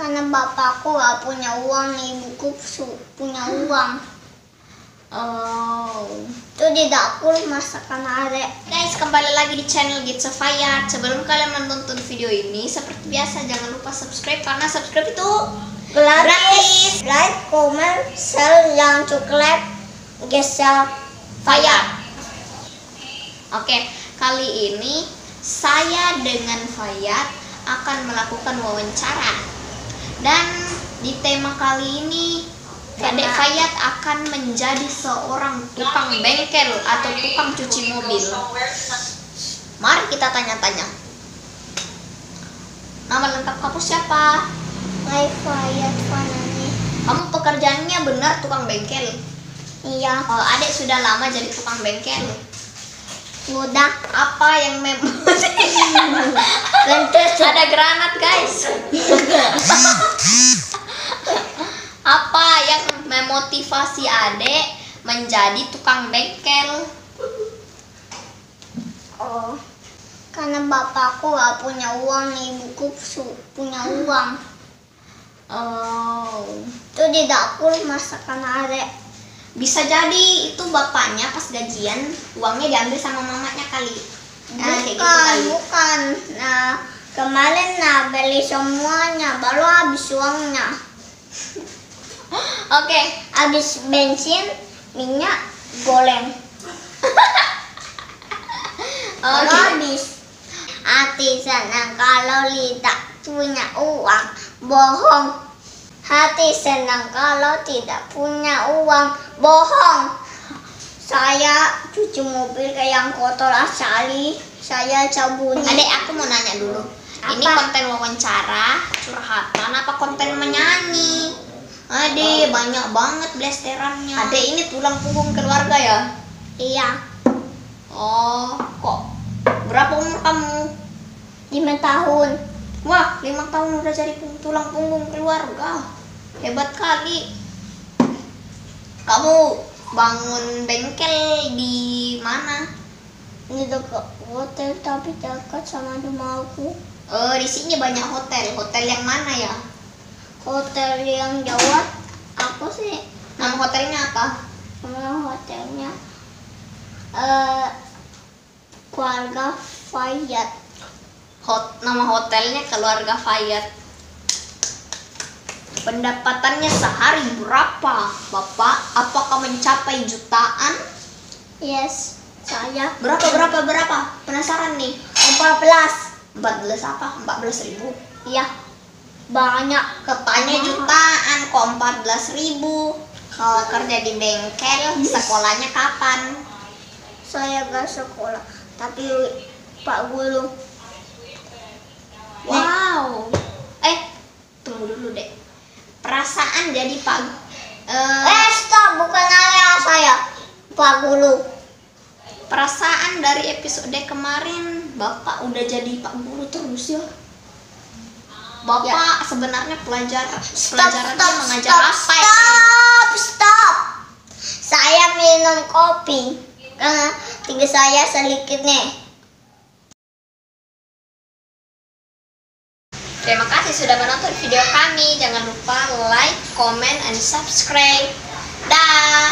Karena bapakku gak punya uang, ibuku punya uang. Oh, Itu di dapur masakan adek. guys, kembali lagi di channel Gitsa Fayat. Sebelum kalian menonton video ini, seperti biasa jangan lupa subscribe karena subscribe itu gratis. Like, comment, share, yang coklat, Gitsa Fayat. Oke, kali ini saya dengan Fayat akan melakukan wawancara. Dan di tema kali ini Adik Fayat akan menjadi seorang tukang bengkel atau tukang cuci mobil. Mari kita tanya-tanya. Nama lengkap kamu siapa? Fayat Fanani. Kamu pekerjaannya benar tukang bengkel? Iya. Oh, adik sudah lama jadi tukang bengkel. Udah. Apa yang ada granat, guys. Apa yang memotivasi adek menjadi tukang bengkel? Oh, karena bapakku gak punya uang, ibuku punya uang. Oh, Itu di dapur masakan adek. bisa jadi itu bapaknya pas gajian uangnya diambil sama mamanya kali. Nah, kayak gitu kali. Bukan. Nah, kemarin beli semuanya, baru habis uangnya. Oke. Habis bensin, minyak, goreng. Baru habis. Hati senang kalau tidak punya uang, bohong. Hati senang kalau tidak punya uang, bohong. Saya cuci mobil kayak yang kotor asali, saya cabut. Adek, aku mau nanya dulu. Ini Apa? konten wawancara, curhatan, apa konten menyanyi? Adek, banyak banget blasterannya. Adek ini tulang punggung keluarga ya? Iya, Oh, kok berapa umur kamu? 5 tahun. Wah, 5 tahun udah jadi tulang punggung keluarga. Hebat kali. Kamu bangun bengkel di mana? Ini dekat hotel tapi dekat sama rumahku. Oh, di sini banyak hotel. Hotel yang mana ya? Hotel yang Jawa, apa sih? Nama hotelnya apa? Nama hotelnya Keluarga Fayat. Nama hotelnya Keluarga Fayat. Pendapatannya sehari berapa, Bapak? Apakah mencapai jutaan? Yes, saya Berapa? Penasaran nih. 14. 14 apa? 14.000. Iya, banyak. Katanya jutaan, kok 14.000. Kalau kerja di bengkel, sekolahnya kapan? Saya gak sekolah, tapi Pak Guru. Wow. Tunggu dulu deh. Perasaan jadi Pak Stop, bukan ayah saya, Pak Guru. perasaan dari episode kemarin Bapak udah jadi Pak Guru terus ya. Bapak sebenarnya pelajarannya mengajar apa ya? Stop. Saya minum kopi karena tinggi saya sedikit nih. Terima kasih sudah menonton video kami. Jangan lupa like, comment, and subscribe. Dah.